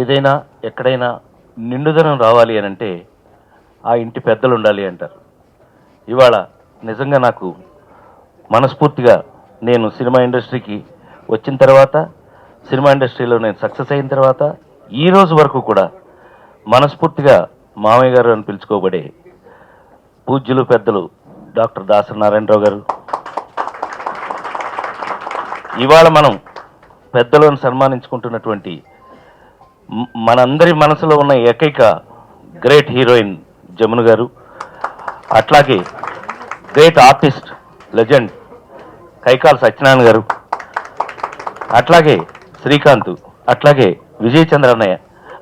ఏదైనా ఎక్కడైనా నిండుదనం రావాలి అని అంటే ఆ ఇంటి పెద్దలు ఉండాలి అంటారు. ఇవాళ నిజంగా నాకు మనస్ఫూర్తిగా నేను సినిమా ఇండస్ట్రీకి వచ్చిన తర్వాత, సినిమా ఇండస్ట్రీలో నేను సక్సెస్ అయిన తర్వాత, ఈ రోజు వరకు కూడా మనస్ఫూర్తిగా మామయ్య గారు అని పిలుచుకోబడే పూజ్యులు పెద్దలు డాక్టర్ దాసరి నారాయణరావు గారు, ఇవాళ మనం పెద్దలను సన్మానించుకుంటున్నటువంటి మనందరి మనసులో ఉన్న ఏకైక గ్రేట్ హీరోయిన్ జమున గారు, అట్లాగే great artist legend Kaikala Satyanarayana గారు, అట్లాగే శ్రీకాంత్, అట్లాగే విజయ్ చంద్ర అన్నయ్య,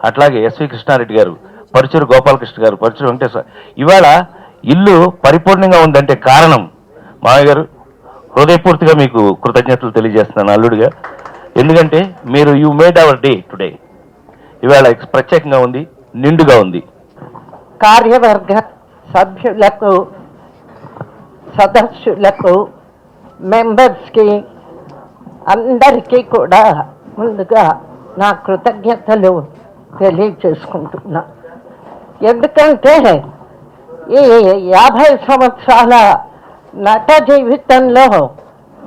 అట్లాగే ఎస్వి కృష్ణారెడ్డి గారు, పరుచూరు గోపాలకృష్ణ గారు, పరుచూరు వెంకటేశ్వర. ఇవాళ ఇల్లు పరిపూర్ణంగా ఉందంటే కారణం మామయ్య గారు. హృదయపూర్తిగా మీకు కృతజ్ఞతలు తెలియజేస్తున్నాను అల్లుడిగా. ఎందుకంటే మీరు you made our day today. ఇవాళ ప్రత్యేకంగా ఉంది, నిండుగా ఉంది. కార్యవర్గ సభ్యులకు, సదస్సులకు, మెంబర్స్కి అందరికీ కూడా ముందుగా నా కృతజ్ఞతలు తెలియచేసుకుంటున్నా. ఎందుకంటే ఈ 50 సంవత్సరాల నట జీవితంలో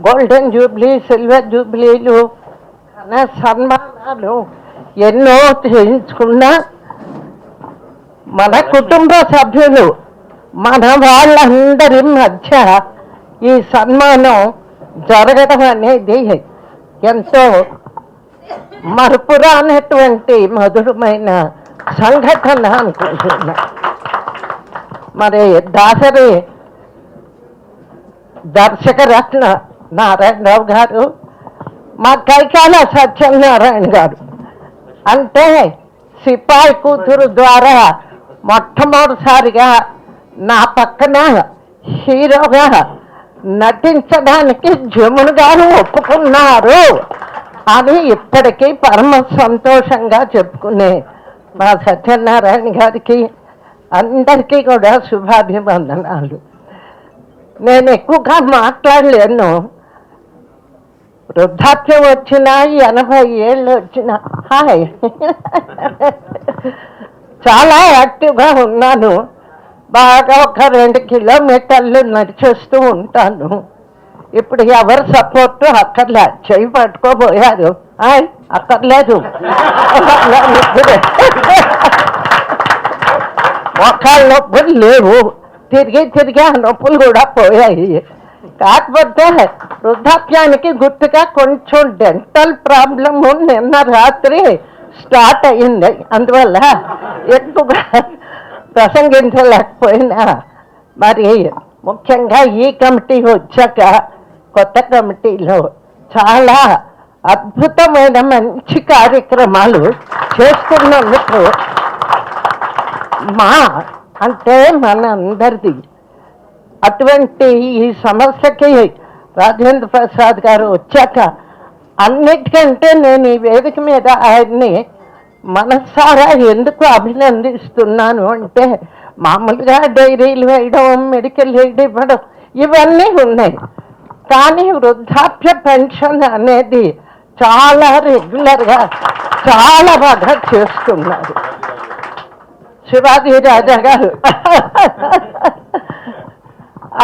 గోల్డెన్ జూబ్లీ, సిల్వర్ జూబ్లీలు, సన్మానాలు ఎన్నో చేయించుకున్నా మన కుటుంబ సభ్యులు, మన వాళ్ళందరి మధ్య ఈ సన్మానం జరగడం అనేది ఎంతో మరుపురానటువంటి మధురమైన సంఘటన అనుకుంటున్నా. మరి దాసరి దర్శకరత్న నారాయణరావు గారు, మా కైకాల సత్యనారాయణ గారు అంటే సిపాయి కూతురు ద్వారా మొట్టమొదటిసారిగా నా పక్కన హీరోగా నటించడానికి జమున గారు ఒప్పుకున్నారు అని ఇప్పటికీ పరమ సంతోషంగా చెప్పుకునే మా సత్యనారాయణ గారికి అందరికీ కూడా శుభాభివందనాలు. నేను ఎక్కువగా మాట్లాడలేను. వృద్ధాప్యం వచ్చినా 80 ఏళ్ళు వచ్చినా హాయ్ చాలా యాక్టివ్గా ఉన్నాను. బాగా ఒక 2 కిలోమీటర్లు నడిచేస్తూ ఉంటాను. ఇప్పుడు ఎవరు సపోర్టు అక్కర్లే, చెయ్యి పట్టుకోబోయారు. అక్కర్లేదు, మొక్కల నొప్పులు లేవు, తిరిగి ఆ నొప్పులు కూడా పోయాయి. కాకపోతే వృద్ధాప్యానికి గుర్తుగా కొంచెం డెంటల్ ప్రాబ్లము నిన్న రాత్రి స్టార్ట్ అయ్యింది. అందువల్ల ఎక్కువగా ప్రసంగించలేకపోయినా, మరి ముఖ్యంగా ఈ కమిటీ వచ్చాక కొత్త కమిటీలో చాలా అద్భుతమైన మంచి కార్యక్రమాలు చేస్తున్నందుకు అంటే మన అందరిది అటువంటి ఈ సమస్యకి రాజేంద్ర ప్రసాద్ గారు వచ్చాక అన్నిటికంటే నేను ఈ వేదిక మీద ఆయన్ని మనసారా ఎందుకు అభినందిస్తున్నాను అంటే, మామూలుగా డైరీలు వేయడం, మెడికల్ ఎయిడ్ ఇవ్వడం ఇవన్నీ ఉన్నాయి, కానీ వృద్ధాప్య పెన్షన్ అనేది చాలా రెగ్యులర్గా చాలా బాగా చేస్తున్నారు. శివాజీ రాజా గారు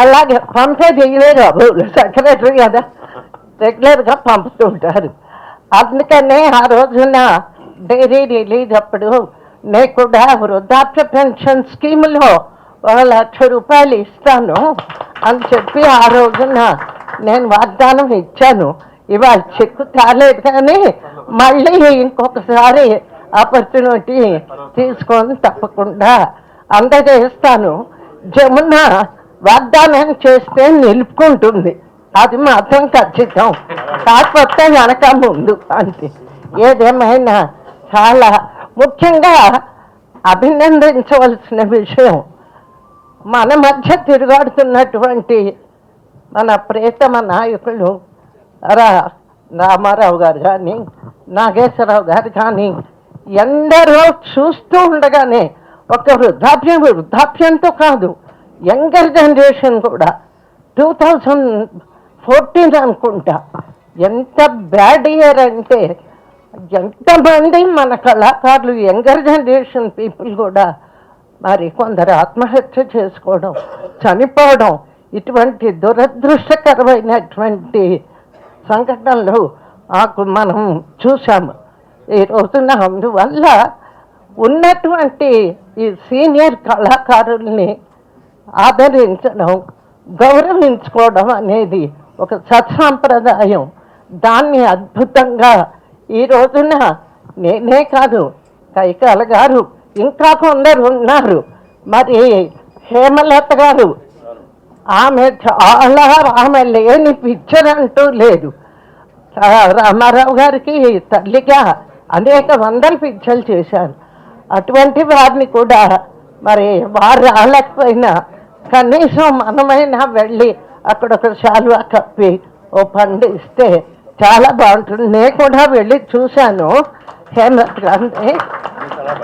అలాగే పంపేది లేదు, సెక్రటరీ కదా, రెగ్యులర్గా పంపుతుంటారు. అందుకనే ఆ రోజున డైరీ రిలీజ్ అప్పుడు నేను కూడా వృద్ధాప్య పెన్షన్ స్కీములో 1,00,000 రూపాయలు ఇస్తాను అని చెప్పి ఆ రోజున నేను వాగ్దానం ఇచ్చాను. ఇవాళ చెక్కు కాలేదు, కానీ మళ్ళీ ఇంకొకసారి ఆపర్చునిటీ తీసుకొని తప్పకుండా అందజేస్తాను. జమున వాగ్దానం చేస్తే నిలుపుకుంటుంది, అది మాత్రం ఖచ్చితం. కాకపోతే వెనక ముందు అంతే. ఏదేమైనా చాలా ముఖ్యంగా అభినందించవలసిన విషయం, మన మధ్య తిరుగాడుతున్నటువంటి మన ప్రియతమ నాయకులు రామారావు గారు కానీ, నాగేశ్వరరావు గారు కానీ, ఎందరో చూస్తూ ఉండగానే ఒక వృద్ధాప్యంతో కాదు, యంగర్ జనరేషన్ కూడా 2014 అనుకుంటా, ఎంత బ్యాడ్ ఇయర్ అంటే ఎంతమంది మన కళాకారులు యంగర్ జనరేషన్ పీపుల్ కూడా మరి కొందరు ఆత్మహత్య చేసుకోవడం, చనిపోవడం, ఇటువంటి దురదృష్టకరమైనటువంటి సంఘటనలు మనం చూసాము ఈ రోజున. అందువల్ల ఉన్నటువంటి ఈ సీనియర్ కళాకారుల్ని ఆదరించడం, గౌరవించుకోవడం అనేది ఒక సత్సాంప్రదాయం. దాన్ని అద్భుతంగా ఈ రోజున నేనే కాదు, కైకాల గారు, ఇంకా కొందరు ఉన్నారు. మరి హేమలత గారు, ఆమె లేని పిక్చర్ అంటూ లేదు. రామారావు గారికి తల్లిగా అనేక వందల పిక్చర్లు చేశారు. అటువంటి వారిని కూడా మరి వారు రాలేకపోయినా కనీసం మనమైనా వెళ్ళి అక్కడ ఒక శాలువా కప్పి ఓ పండు ఇస్తే చాలా బాగుంటుంది. నేను కూడా వెళ్ళి చూశాను. హేమలత గారిని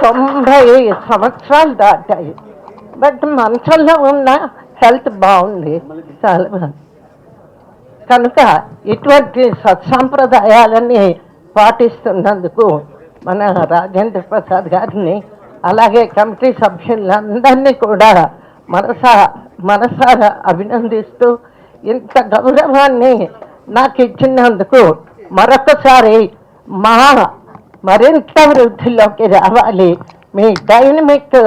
90 సంవత్సరాలు దాటాయి, బట్ మంచంలో ఉన్న హెల్త్ బాగుంది, చాలా బాగుంది. కనుక ఇటువంటి సత్సాంప్రదాయాలని పాటిస్తున్నందుకు మన రాజేంద్ర ప్రసాద్ గారిని, అలాగే కమిటీ సభ్యులందరినీ కూడా మనసారా అభినందిస్తూ, ఇంత గౌరవాన్ని నాకు ఇచ్చినందుకు మరొకసారి మరింత వృద్ధిలోకి రావాలి మీ డైనమిక్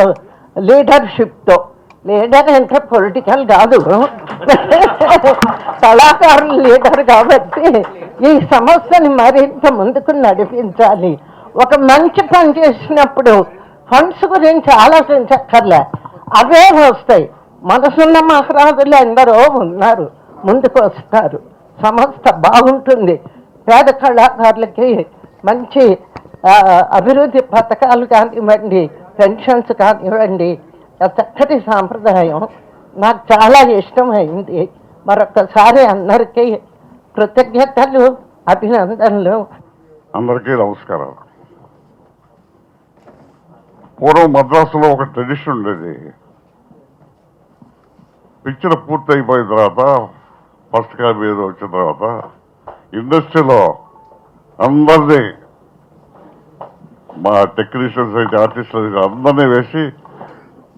లీడర్షిప్తో. లీడర్ అంటే పొలిటికల్ కాదు, కళాకారుల లీడర్ కాబట్టి ఈ సంస్థని మరింత ముందుకు నడిపించాలి. ఒక మంచి పని చేసినప్పుడు ఫండ్స్ గురించి ఆలోచించక్కర్లే, అవే వస్తాయి. మనసున్న మహారాజులు ఎందరో ఉన్నారు, ముందుకు వస్తారు, సంస్థ బాగుంటుంది. పేద కళాకారులకి మంచి అభివృద్ధి పథకాలు కానివ్వండి, పెన్షన్స్ కానివ్వండి, చక్కటి సాంప్రదాయం నాకు చాలా ఇష్టమైంది. మరొకసారి అందరికీ కృతజ్ఞతలు, అభినందనలు. అందరికీ నమస్కారం. పూర్వం మద్రాసులో ఒక ట్రెడిషన్ ఉండేది. పిక్చర్ పూర్తి అయిపోయిన తర్వాత, ఫస్ట్ కాపీ మీద వచ్చిన తర్వాత ఇండస్ట్రీలో అందరినీ, మా టెక్నీషియన్స్ అయితే, ఆర్టిస్టులు అయితే అందరినీ వేసి,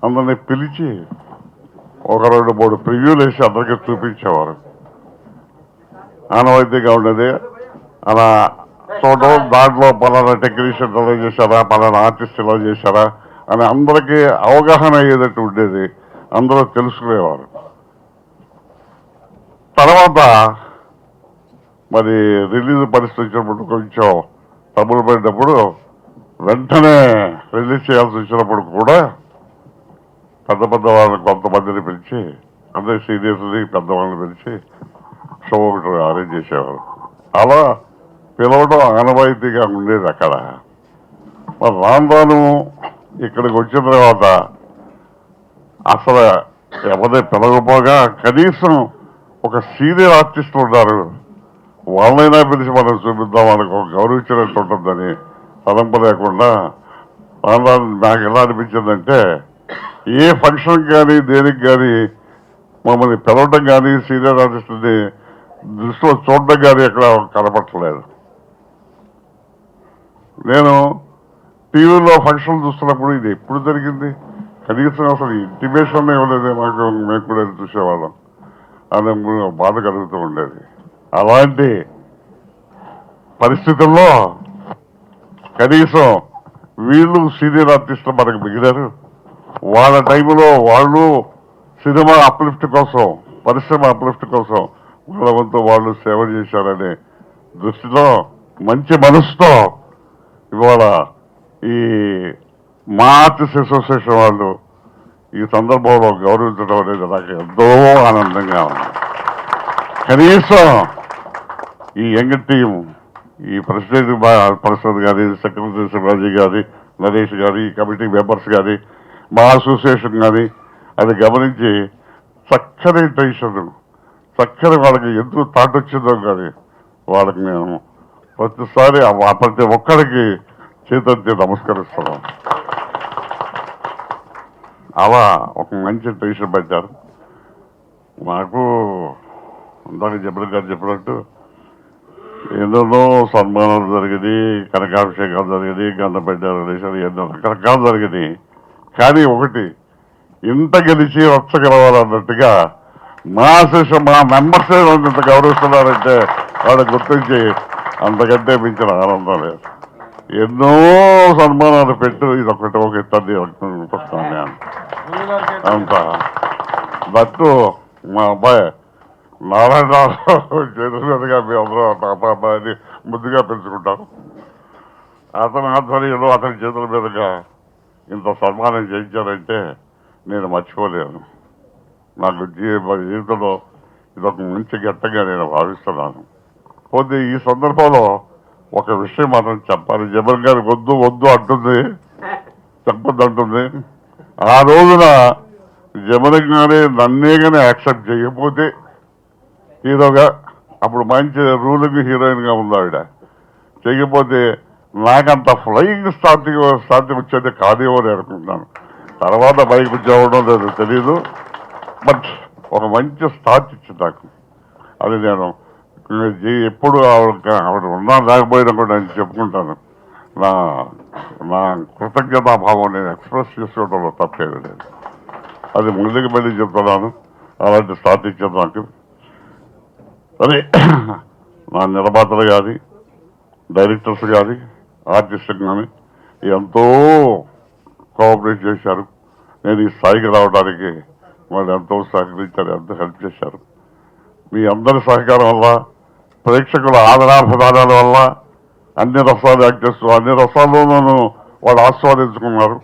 అందరినీ పిలిచి ఒక 2-3 ప్రివ్యూలు వేసి అందరికీ చూపించేవారు. ఆనవాయితీగా ఉండేది. అలా చూడడం, దాంట్లో పలానా టెక్నీషియన్ ఎలా చేశారా, పలానా ఆర్టిస్ట్ ఎలా చేశారా అని అందరికీ అవగాహన అయ్యేటట్టు ఉండేది. అందరూ తెలుసుకునేవారు. తర్వాత మరి రిలీజ్ పరిస్థితి వచ్చినప్పుడు కొంచెం ట్రబుల్ పడినప్పుడు, వెంటనే రిలీజ్ చేయాల్సి వచ్చినప్పుడు కూడా పెద్ద వాళ్ళని కొంతమందిని పిలిచి, అందరి సీనియర్స్ని పెద్దవాళ్ళని పిలిచి షో ఒకటి అరేంజ్ చేసేవారు. అలా పిలవడం ఆనవాయితీగా ఉండేది అక్కడ. మరి రాను ఇక్కడికి వచ్చిన తర్వాత అసలు ఎవరిని పిలవకపోగా కనీసం ఒక సీనియర్ ఆర్టిస్ట్ ఉన్నారు, వాళ్ళైనా పిలిచి మనం చూపిద్దాం, వాళ్ళకి ఒక గౌరవించినట్టు ఉంటుందని తలంప లేకుండా రాను నాకు ఎలా అనిపించిందంటే, ఏ ఫంక్షన్ కానీ దేనికి కానీ మమ్మల్ని పిలవడం కానీ సీనియర్ ఆర్టిస్ట్ని దృష్టిలో చూడడం కానీ ఎక్కడ కనపట్టలేదు. నేను టీవీలో ఫంక్షన్ చూస్తున్నప్పుడు ఇది ఎప్పుడు జరిగింది, కనీసం అసలు ఇంటిమేషన్ ఇవ్వలేదే మాకు, మేము కూడా చూసేవాళ్ళం అని బాధ కలుగుతూ ఉండేది. అలాంటి పరిస్థితుల్లో కనీసం వీళ్ళు సీనియర్ ఆర్టిస్టులు మనకు మిగిలారు. వాళ్ళ టైంలో వాళ్ళు సినిమా అప్లిఫ్ట్ కోసం, పరిశ్రమ అప్లిఫ్ట్ కోసం వాళ్ళ వంతు వాళ్ళు సేవ చేశారనే దృష్టిలో, మంచి మనసుతో ఇవాళ ఈ మా ఆర్టిస్ట్ అసోసియేషన్ వాళ్ళు ఈ సందర్భంలో గౌరవించడం అనేది నాకు ఎంతో ఆనందంగా ఉంది. కనీసం ఈ యంగ్ టీం, ఈ ప్రెసిడెంట్ ప్రసాద్ గారి, సెక్రటరీ శివాజీ గారి, నరేష్ గారి, ఈ కమిటీ మెంబర్స్ గారి, మా అసోసియేషన్ కానీ అది గమనించి చక్కని టెన్షన్, చక్కని వాళ్ళకి ఎందుకు థాట్ వచ్చిందో కానీ వాళ్ళకి మేము ప్రతిసారి ప్రతి ఒక్కరికి చేతెత్తి నమస్కరిస్తున్నాం. అలా ఒక మంచి టెన్షన్ పెట్టారు. నాకు ఇందాక జబర్ గారు చెప్పినట్టు ఎన్నెన్నో సన్మానాలు జరిగినాయి, కనకాభిషేకాలు జరిగినాయి, గంధపెట్టారు రిలేషన్ ఎన్నో రకరకాలు జరిగినాయి. కానీ ఒకటి ఇంత గెలిచి రచ్చ గెలవాలన్నట్టుగా మా శిష్యం మా మెంబర్సే ఇంత గౌరవిస్తున్నారంటే వాళ్ళు గుర్తించి అంతకంటే మించిన ఆనందం లేదు. ఎన్నో సన్మానాలు పెట్టు ఇది ఒకటి ఒక ఇతన్ని అంత దట్టు మా అబ్బాయి నారాయణరావు చేతులుగా మీ అందరూ అబ్బాయిని ముద్దుగా పెంచుకుంటాం. అతని ఆధ్వర్యంలో అతని చేతుల మీదుగా ఇంత సన్మానం చేయించారంటే నేను మర్చిపోలేను. నాకు జీవితంలో ఇదొక మంచి ఘట్టంగా నేను భావిస్తున్నాను. పోతే ఈ సందర్భంలో ఒక విషయం మాత్రం చెప్పాలి. జగన్ గారు వద్దు వద్దు అంటుంది, చెప్పొద్దు అంటుంది. ఆ రోజున జగన్ గారే నన్నే కానీ యాక్సెప్ట్ చేయకపోతే హీరోగా, అప్పుడు మంచి రూలింగ్ హీరోయిన్ గా ఉంది ఆవిడ, చేయకపోతే నాకంత ఫ్లయింగ్ స్టార్టింగ్ వచ్చేది కాదేమో అని అనుకుంటున్నాను. తర్వాత బైక్ వచ్చేవడం లేదు తెలీదు, బట్ ఒక మంచి స్టార్ట్ ఇచ్చింది నాకు. అది నేను ఎప్పుడు ఆవిడ ఉన్నా లేకపోయినా కూడా నేను చెప్పుకుంటాను. నా నా కృతజ్ఞతాభావం నేను ఎక్స్ప్రెస్ చేసుకోవడంలో తప్పేది లేదు. అది ముందుకు మళ్ళీ చెప్తున్నాను. అలాంటి స్టార్ట్ ఇచ్చాను నాకు. అదే నా నిర్మాతలు కానీ, డైరెక్టర్స్ కానీ, ఆర్టిస్టులు కానీ ఎంతో కోఆపరేట్ చేశారు. నేను ఈ స్థాయికి రావడానికి వాళ్ళు ఎంతో సహకరించారు, ఎంతో హెల్ప్ చేశారు. మీ అందరి సహకారం వల్ల, ప్రేక్షకుల ఆదరాభిమానాల వల్ల అన్ని రసాలు యాక్ట్ చేస్తూ అన్ని రసాల్లోనూ వాళ్ళు ఆస్వాదించుకున్నారు.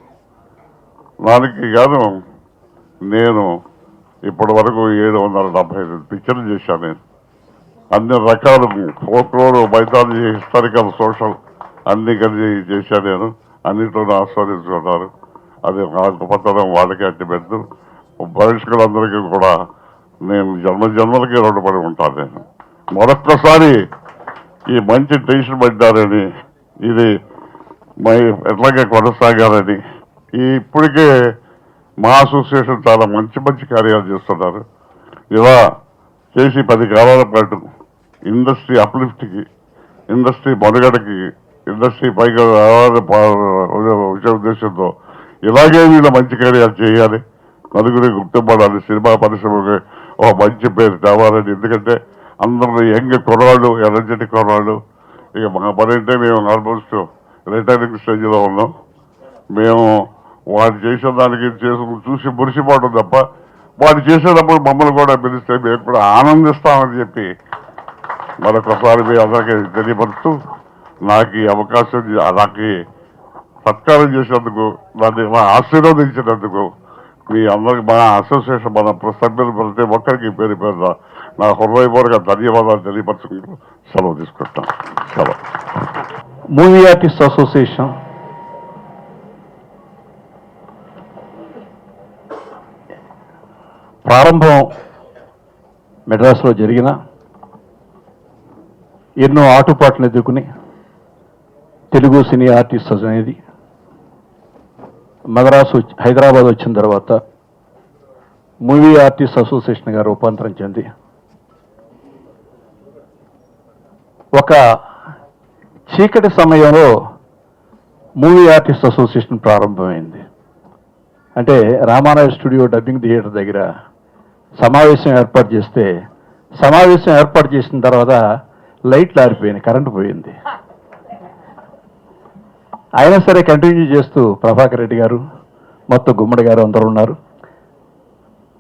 దానికి గాను నేను ఇప్పటి వరకు 775 పిక్చర్లు చేశాను. నేను అన్ని రకాలు ఫోక్లోర్, మైథాలజీ, హిస్టారికల్, సోషల్ అన్ని కలిసి చేశాను. నేను అన్నింటిలోనూ ఆస్వాదించుకున్నారు. అది నా గొప్పతనం వాళ్ళకి అట్టి పెద్ద ప్రేక్షకులందరికీ కూడా నేను జన్మలకి రుణపడి ఉంటాను. నేను మరొక్కసారి ఈ మంచి టెన్షన్ పడ్డారని, ఇది ఎట్లాగే కొనసాగాలని, ఇప్పటికే మా అసోసియేషన్ చాలా మంచి మంచి కార్యాలు చేస్తున్నారు. ఇలా చేసి 10 కాలాల పాటు ఇండస్ట్రీ అప్లిఫ్ట్కి, ఇండస్ట్రీ మనుగడకి, ఇండస్ట్రీ పైగా వచ్చే ఉద్దేశంతో ఇలాగే వీళ్ళ మంచి కార్యాలు చేయాలి, నలుగురి గుర్తుపడాలి, సినిమా పరిశ్రమకి ఒక మంచి పేరు తేవాలని. ఎందుకంటే అందరూ యంగ్ కుర్రాళ్ళు, ఎనర్జెటిక్ కుర్రాళ్ళు. ఇక మా పని అంటే మేము ఆల్మోస్ట్ రిటైరింగ్ స్టేజ్లో ఉన్నాం. మేము వాడు చేసిన దానికి చూసి మురిసిపోవడం తప్ప, వాడు చేసేటప్పుడు మమ్మల్ని కూడా పిలిస్తే మేము కూడా ఆనందిస్తామని చెప్పి మరొకసారి మీ అందరికీ తెలియపరుస్తూ, నాకు ఈ అవకాశం, నాకు సత్కారం చేసినందుకు, దాన్ని ఆశీర్వదించినందుకు మీ అందరికి, మన అసోసియేషన్, మన సభ్యులు ప్రతి ఒక్కరికి పేరు పేరు నా హృదయపూర్వక ధన్యవాదాలు తెలియపరచుకుంటూ సెలవు తీసుకుంటాను. సెలవు. మూవీ ఆర్టిస్ట్ అసోసియేషన్ ప్రారంభం మెడ్రాస్లో జరిగిన ఎన్నో ఆటుపాట్లు ఎదుర్కొని తెలుగు సినీ ఆర్టిస్ట్ అనేది మద్రాసు, హైదరాబాద్ వచ్చిన తర్వాత మూవీ ఆర్టిస్ట్ అసోసియేషన్గా రూపాంతరం చెంది ఒక చీకటి సమయంలో మూవీ ఆర్టిస్ట్ అసోసియేషన్ ప్రారంభమైంది. అంటే రామారావు స్టూడియో డబ్బింగ్ థియేటర్ దగ్గర సమావేశం ఏర్పాటు చేస్తే, సమావేశం ఏర్పాటు చేసిన తర్వాత లైట్లు ఆరిపోయినాయి, కరెంటు పోయింది. అయినా సరే కంటిన్యూ చేస్తూ ప్రభాకర్ రెడ్డి గారు, మొత్తం గుమ్మడి గారు అందరూ ఉన్నారు.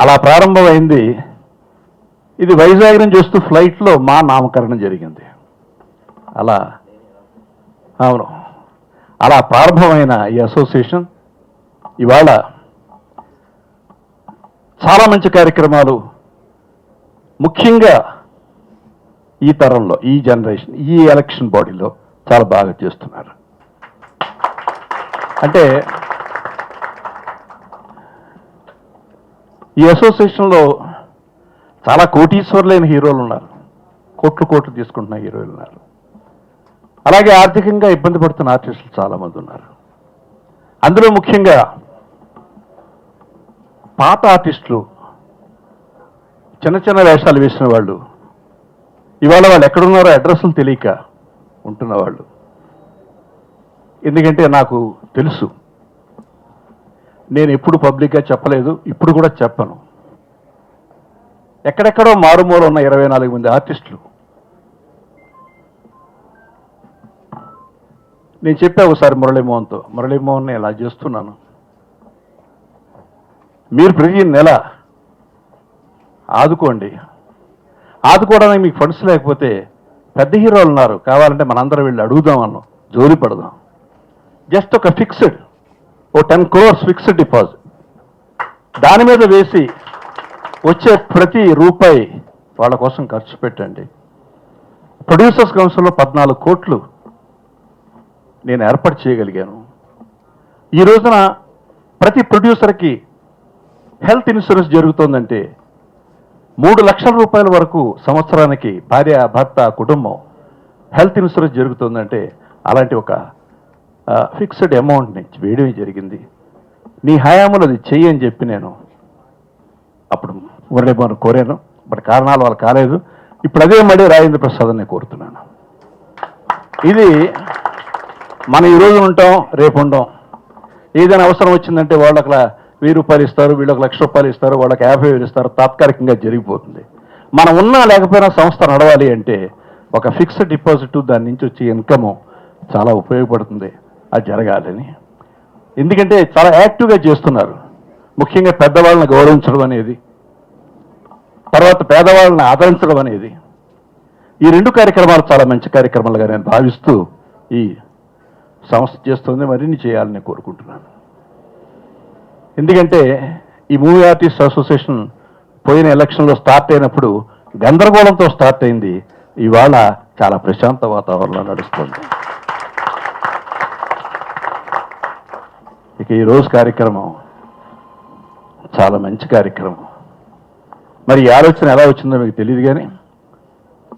అలా ప్రారంభమైంది. ఇది వైజాగ్ నుంచి వస్తూ ఫ్లైట్లో మా నామకరణం జరిగింది. అలా ప్రారంభమైన ఈ అసోసియేషన్ ఇవాళ చాలా మంచి కార్యక్రమాలు, ముఖ్యంగా ఈ తరంలో, ఈ జనరేషన్, ఈ ఎలక్షన్ బాడీలో చాలా బాగా చేస్తున్నారు. అంటే ఈ అసోసియేషన్లో చాలా కోటీశ్వరులైన హీరోలు ఉన్నారు, కోట్లు తీసుకుంటున్న హీరోలు ఉన్నారు. అలాగే ఆర్థికంగా ఇబ్బంది పడుతున్న ఆర్టిస్టులు చాలామంది ఉన్నారు. అందులో ముఖ్యంగా పాత ఆర్టిస్టులు, చిన్న చిన్న వేషాలు వేసిన వాళ్ళు ఇవాళ వాళ్ళు ఎక్కడున్నారో అడ్రస్లు తెలియక ఉంటున్న వాళ్ళు. ఎందుకంటే నాకు తెలుసు, నేను ఎప్పుడు పబ్లిక్గా చెప్పలేదు, ఇప్పుడు కూడా చెప్పను. ఎక్కడెక్కడో మారుమూల ఉన్న 24 మంది ఆర్టిస్టులు. నేను చెప్పా ఒకసారి మురళీమోహన్తో, మురళీమోహన్ ఇలా చేస్తున్నాను, మీరు ప్రతి నెల ఆదుకోండి, ఆదుకోవడానికి మీకు ఫండ్స్ లేకపోతే పెద్ద హీరోలు ఉన్నారు, కావాలంటే మనందరం వెళ్ళి అడుగుదాం అన్నాం, జోలి పడదాం. జస్ట్ ఒక ఫిక్స్డ్ 10 crores ఫిక్స్డ్ డిపాజిట్, దాని మీద వేసి వచ్చే ప్రతి రూపాయి వాళ్ళ కోసం ఖర్చు పెట్టండి. ప్రొడ్యూసర్స్ కౌన్సిల్లో 14 కోట్లు నేను ఏర్పాటు చేయగలిగాను. ఈ రోజున ప్రతి ప్రొడ్యూసర్కి హెల్త్ ఇన్సూరెన్స్ జరుగుతోందంటే 3 లక్షల రూపాయల వరకు సంవత్సరానికి భార్య, భర్త, కుటుంబం హెల్త్ ఇన్సూరెన్స్ జరుగుతుందంటే అలాంటి ఒక ఫిక్స్డ్ అమౌంట్ని వేయడమే జరిగింది. నీ హయాంలో అది చెయ్యి అని చెప్పి నేను అప్పుడు మురళీమోహన్ కోరాను. బట్ కారణాల వల్ల కాలేదు. ఇప్పుడు అదే మళ్ళీ రాజేంద్ర ప్రసాద్ని కోరుతున్నాను. ఇది మనం ఈ రోజు ఉంటాం, రేపు ఉండం. ఏదైనా అవసరం వచ్చిందంటే వాళ్ళకి 1000 రూపాయలు ఇస్తారు, వీళ్ళకి 1,00,000 రూపాయలు ఇస్తారు, వాళ్ళకి 50,000 ఇస్తారు, తాత్కాలికంగా జరిగిపోతుంది. మనం ఉన్నా లేకపోయినా సంస్థ నడవాలి అంటే ఒక ఫిక్స్డ్ డిపాజిట్, దాని నుంచి వచ్చే ఇన్కమ్ చాలా ఉపయోగపడుతుంది. అది జరగాలని, ఎందుకంటే చాలా యాక్టివ్గా చేస్తున్నారు. ముఖ్యంగా పెద్దవాళ్ళని గౌరవించడం అనేది, తర్వాత పేదవాళ్ళని ఆదరించడం అనేది, ఈ 2 కార్యక్రమాలు చాలా మంచి కార్యక్రమాలుగా నేను భావిస్తూ ఈ సంస్థ చేస్తుంది. మరిన్ని చేయాలని కోరుకుంటున్నాను. ఎందుకంటే ఈ మూవీ ఆర్టిస్ట్ అసోసియేషన్ పోయిన ఎలక్షన్లో స్టార్ట్ అయినప్పుడు గందరగోళంతో స్టార్ట్ అయింది, ఇవాళ చాలా ప్రశాంత వాతావరణంలో నడుస్తుంది. ఇక ఈరోజు కార్యక్రమం చాలా మంచి కార్యక్రమం. మరి ఈ ఆలోచన ఎలా వచ్చిందో మీకు తెలియదు, కానీ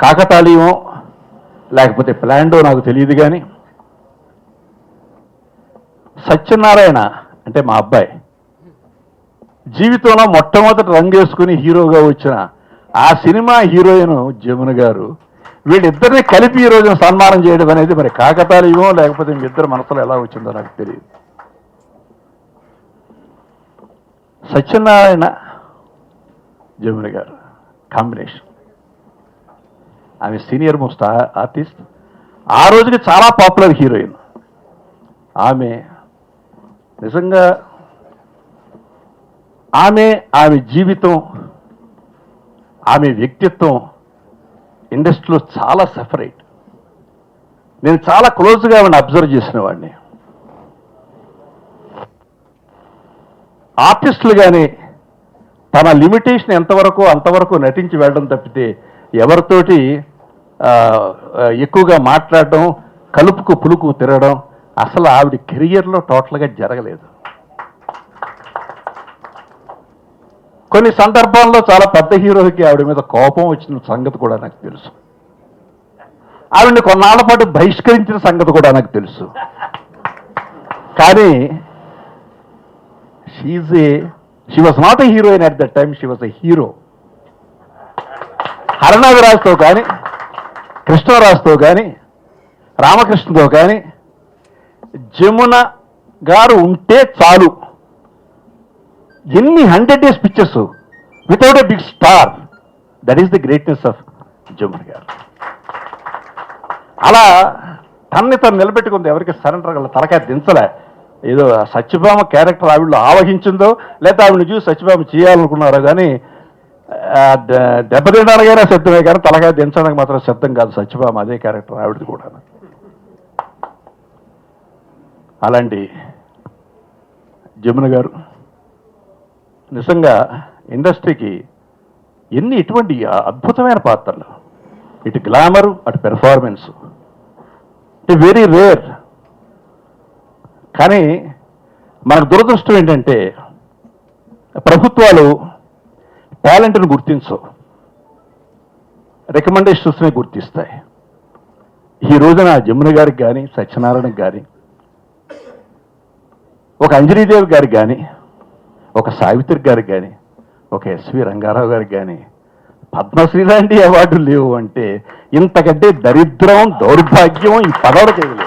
కాకతాళీయమో లేకపోతే ప్లాండో నాకు తెలియదు, కానీ సత్యనారాయణ అంటే మా అబ్బాయి జీవితంలో మొట్టమొదటి రంగేసుకుని హీరోగా వచ్చిన ఆ సినిమా హీరోయిన్ జమున గారు, వీళ్ళిద్దరిని కలిపి ఈ రోజున సన్మానం చేయడం అనేది మరి కాకతాళీయమో లేకపోతే మీ ఇద్దరు మనసులో ఎలా వచ్చిందో నాకు తెలియదు. సత్యనారాయణ జమున గారు కాంబినేషన్. ఆమె సీనియర్ మోస్ట్ ఆర్టిస్ట్, ఆ రోజుకి చాలా పాపులర్ హీరోయిన్. ఆమె నిజంగా ఆమె జీవితం, ఆమె వ్యక్తిత్వం ఇండస్ట్రీలో చాలా సెపరేట్. నేను చాలా క్లోజ్గా ఆమెను అబ్జర్వ్ చేసిన వాడిని. ఆర్టిస్టులు కానీ తన లిమిటేషన్ ఎంతవరకు అంతవరకు నటించి వెళ్ళడం తప్పితే ఎవరితోటి ఎక్కువగా మాట్లాడడం, కలుపుకు పులుకు తిరగడం అసలు ఆవిడ కెరియర్లో టోటల్గా జరగలేదు. కొన్ని సందర్భాల్లో చాలా పెద్ద హీరోకి ఆవిడ మీద కోపం వచ్చిన సంగతి కూడా నాకు తెలుసు. ఆవిడని కొన్నాళ్ల పాటు బహిష్కరించిన సంగతి కూడా నాకు తెలుసు. కానీ she was not a heroine at that time, she was a hero. హరనాథరాజుతో కానీ, కృష్ణరాజుతో కానీ, రామకృష్ణతో కానీ జమున గారు ఉంటే చాలు. ఎన్ని 100 days pictures without a big star, that is the greatness of Jamuna గారు. అలా తన్ని తను నిలబెట్టుకుంది, ఎవరికి సరెండర్ గల తలకాయ దించలే. ఏదో సత్యభామ క్యారెక్టర్ ఆవిడలో ఆవహించిందో లేదా ఆవిడని చూసి సత్యభామ చేయాలనుకున్నారో కానీ దెబ్బతినడానికైనా సిద్ధమే, కానీ తలకాయ దించడానికి మాత్రం సిద్ధం కాదు సత్యభామ. అదే క్యారెక్టర్ ఆవిడది కూడా. అలాంటి జమున గారు నిజంగా ఇండస్ట్రీకి ఎటువంటి అద్భుతమైన పాత్రలు, ఇటు గ్లామరు అటు పెర్ఫార్మెన్స్, ఇట్ వెరీ రేర్. కానీ మనకు దురదృష్టం ఏంటంటే ప్రభుత్వాలు టాలెంట్ను గుర్తించవు, రికమెండేషన్స్ని గుర్తిస్తాయి. ఈ రోజున జమున గారికి కానీ, సత్యనారాయణకి కానీ, ఒక అంజనీదేవి గారికి కానీ, ఒక సావిత్రి గారికి కానీ, ఒక ఎస్వి రంగారావు గారికి కానీ పద్మశ్రీ లాంటి అవార్డులు లేవు అంటే ఇంతకంటే దరిద్రం దౌర్భాగ్యం ఈ పదవులకి లేదు.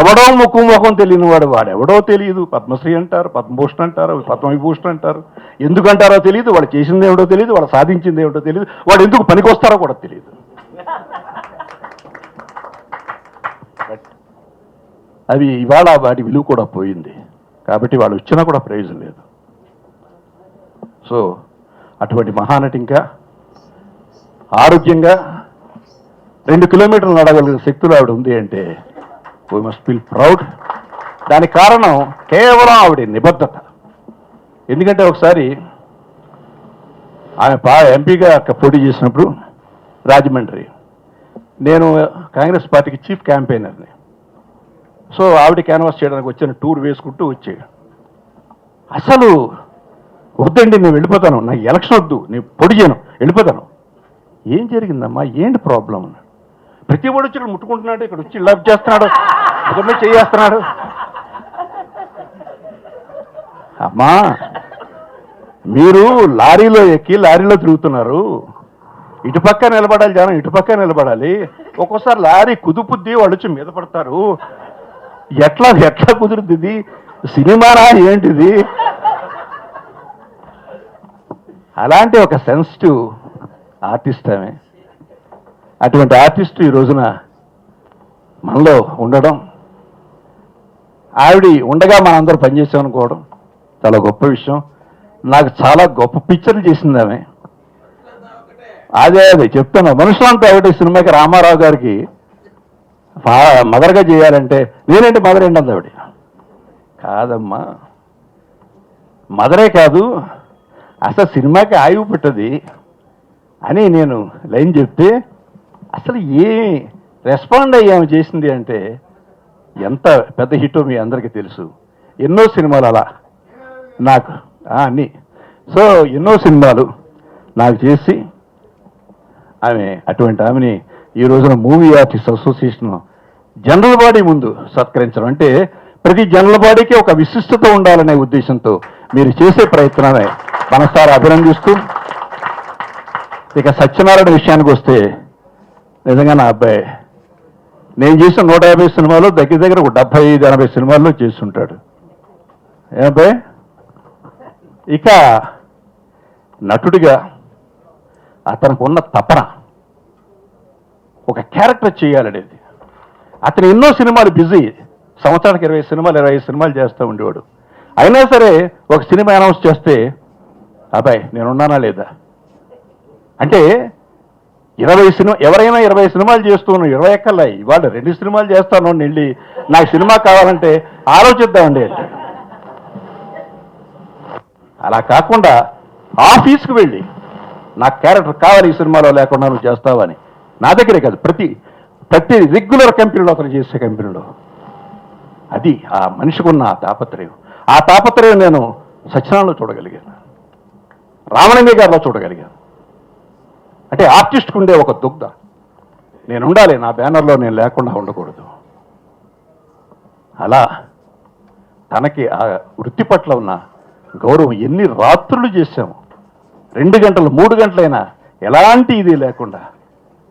ఎవడో ముఖం తెలియని వాడు ఎవడో తెలియదు. పద్మశ్రీ అంటారు, పద్మభూషణ్ అంటారు, పద్మవిభూషణ్ అంటారు. ఎందుకంటారో తెలియదు, వాడు చేసింది ఏమిటో తెలియదు, వాడు సాధించింది ఏమిటో తెలియదు, వాడు ఎందుకు పనికొస్తారో కూడా తెలియదు. అవి ఇవాళ వాటి విలువ కూడా పోయింది. కాబట్టి వాళ్ళు వచ్చినా కూడా ప్రయోజనం లేదు. సో అటువంటి మహానటి ఇంకా ఆరోగ్యంగా 2 కిలోమీటర్లు నడగలిగిన శక్తులు ఆవిడ ఉంది అంటే వీ మస్ట్ ఫీల్ ప్రౌడ్. దానికి కారణం కేవలం ఆవిడ నిబద్ధత. ఎందుకంటే ఒకసారి ఆమె ఎంపీగా పోటీ చేసినప్పుడు రాజమండ్రి, నేను కాంగ్రెస్ పార్టీకి చీఫ్ క్యాంపెయినర్ని. సో ఆవిడ క్యాన్వాస్ చేయడానికి వచ్చిన టూర్ వేసుకుంటూ వచ్చాడు. అసలు వద్దండి, నేను వెళ్ళిపోతాను, నాకు ఎలక్షన్ వద్దు, నేను పొడి చేయను, వెళ్ళిపోతాను. ఏం జరిగిందమ్మా, ఏంటి ప్రాబ్లం అన్నాడు. ప్రతి వాడు వచ్చి ఇక్కడ ముట్టుకుంటున్నాడు, ఇక్కడ వచ్చి లవ్ చేస్తున్నాడు, ఒకరిని చేస్తున్నాడు. అమ్మా మీరు లారీలో ఎక్కి లారీలో తిరుగుతున్నారు, ఇటుపక్క నిలబడాలి జనం, ఇటుపక్క నిలబడాలి. ఒక్కోసారి లారీ కుదుపుద్ది, వాళ్ళు వచ్చి మీద పడతారు. ఎట్లా కుదురుతుంది? సినిమానా ఏంటిది? అలాంటి ఒక సెన్సిటివ్ ఆర్టిస్ట్ ఆమె. అటువంటి ఆర్టిస్ట్ ఈ రోజున మనలో ఉండడం, ఆవిడ ఉండగా మనందరూ పనిచేసామనుకోవడం చాలా గొప్ప విషయం. నాకు చాలా గొప్ప పిక్చర్లు చేసింది ఆమె. అదే చెప్తాను, మనుషులంతా ఒకటి సినిమాకి రామారావు గారికి మదర్గా చేయాలంటే నేనేంటి మదర్ ఏంటంత ఆవిడ. కాదమ్మా, మదరే కాదు, అసలు సినిమాకి ఆయువు పెట్టది అని నేను లైన్ చెప్తే అసలు ఏ రెస్పాండ్ అయ్యాము చేసింది అంటే ఎంత పెద్ద హిట్టో మీ అందరికీ తెలుసు. ఎన్నో సినిమాలు అలా నాకు అన్నీ. సో ఎన్నో సినిమాలు నాకు చేసి ఆమె, అటువంటి ఆమెని ఈ రోజున movie artist association general body ముందు సత్కరించడం అంటే ప్రతి జనరల్ బాడీకి ఒక విశిష్టత ఉండాలనే ఉద్దేశంతో మీరు చేసే ప్రయత్నాన్ని మనసారా అభినందిస్తూ, ఇక సత్యనారాయణ విషయానికి వస్తే నిజంగా నా అబ్బాయి నేను చేసిన 150 సినిమాలు దగ్గర ఒక 75-80 సినిమాల్లో చేస్తుంటాడు. ఏ అబ్బాయి? ఇక నటుడిగా అతనికి ఉన్న తపన ఒక క్యారెక్టర్ చేయాలనేది. అతను ఎన్నో సినిమాలు బిజీ, సంవత్సరానికి 20 సినిమాలు 25 సినిమాలు చేస్తూ ఉండేవాడు. అయినా సరే ఒక సినిమా అనౌన్స్ చేస్తే అబ్బాయి నేనున్నానా లేదా అంటే 20 సినిమా, ఎవరైనా 20 సినిమాలు చేస్తున్నాను, 20 ఎక్కల్లా ఇవాళ 2 సినిమాలు చేస్తాను వెళ్ళి నాకు సినిమా కావాలంటే ఆలోచిద్దామండి అంటే. అలా కాకుండా ఆఫీస్కి వెళ్ళి నాకు క్యారెక్టర్ కావాలి ఈ సినిమాలో, లేకుండా నువ్వు చేస్తావని. నా దగ్గరే కాదు, ప్రతి రెగ్యులర్ కంపెనీలో, అతను చేసే కంపెనీలో. అది ఆ మనిషికి ఉన్న ఆ తాపత్రయం. ఆ తాపత్రయం నేను సత్యనారాయణలో చూడగలిగాను, రామలింగయ్య గారిలో చూడగలిగాను. అంటే ఆర్టిస్ట్కి ఉండే ఒక దుగ్ధ, నేను ఉండాలి, నా బ్యానర్లో నేను లేకుండా ఉండకూడదు. అలా తనకి ఆ వృత్తి పట్ల ఉన్న గౌరవం. ఎన్ని రాత్రులు చేశాము, 2 గంటలు 3 గంటలైనా ఎలాంటి ఇది లేకుండా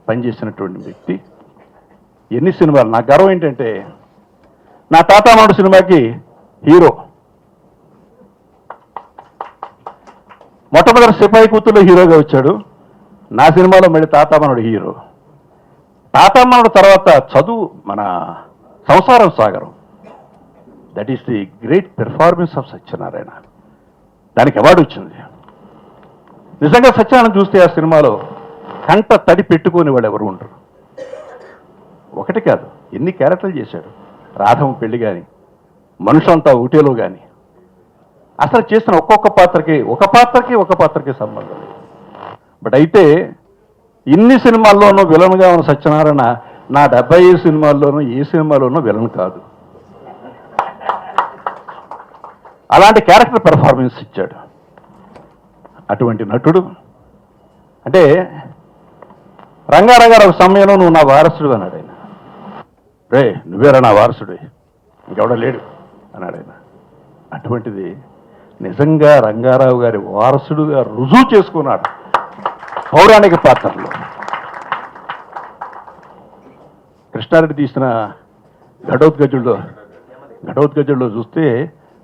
పనిచేసినటువంటి వ్యక్తి. ఎన్ని సినిమాలు. నా గర్వం ఏంటంటే నా తాతామాడు సినిమాకి హీరో, మొట్టమొదటి సిపాయి కూతుర్లో హీరోగా వచ్చాడు. నా సినిమాలో మళ్ళీ తాతామనుడు హీరో. తాతామనుడు తర్వాత చదువు మన సంసారం సాగరం. That is the great performance of Satyanarayana. దానికి అవార్డు వచ్చింది. నిజంగా సత్యనారాయణ చూస్తే ఆ సినిమాలో కంట తడి పెట్టుకుని వాడు ఎవరు ఉండరు. ఒకటి కాదు, ఎన్ని క్యారెక్టర్లు చేశాడు. రాధమ్మ పెళ్లి కానీ, మనుషులంతా ఊటీలో కానీ, అసలు చేసిన ఒక్కొక్క పాత్రకి సంబంధం లేదు. బట్ అయితే ఇన్ని సినిమాల్లోనూ విలన్గా ఉన్న సత్యనారాయణ నా 75 సినిమాల్లోనూ ఏ సినిమాలోనూ విలన్ కాదు. అలాంటి క్యారెక్టర్ పెర్ఫార్మెన్స్ ఇచ్చాడు. అటువంటి నటుడు అంటే రంగారావు గారు ఒక సమయంలో నువ్వు నా వారసుడు అన్నాడు ఆయన. రే నువ్వేరా నా వారసుడు, ఇంకెవడో లేడు అన్నాడు ఆయన. అటువంటిది నిజంగా రంగారావు గారి వారసుడుగా రుజువు చేసుకున్నాడు పౌరాణిక పాత్రలో. కృష్ణారెడ్డి తీసిన ఘటోత్కచుల్లో చూస్తే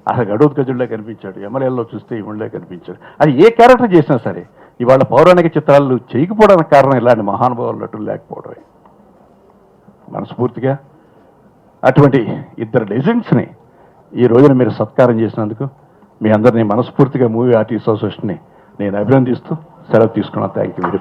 అసలు ఘటోత్కచుడిలో కనిపించాడు, ఎమ్మెల్యేలో చూస్తే ఇవిళ్ళే కనిపించాడు. అది ఏ క్యారెక్టర్ చేసినా సరే ఇవాళ పౌరాణిక చిత్రాలు చేయకపోవడానికి కారణం ఇలాంటి మహానుభావులు నటులు లేకపోవడమే. మనస్ఫూర్తిగా అటువంటి ఇద్దరు లెజెండ్స్ని ఈ రోజున మీరు సత్కారం చేసినందుకు మీ అందరినీ మనస్ఫూర్తిగా మూవీ ఆర్టిస్ట్ అసోసియేషన్ని నేను అభినందిస్తూ సెలవు తీసుకున్నాను. Thank you.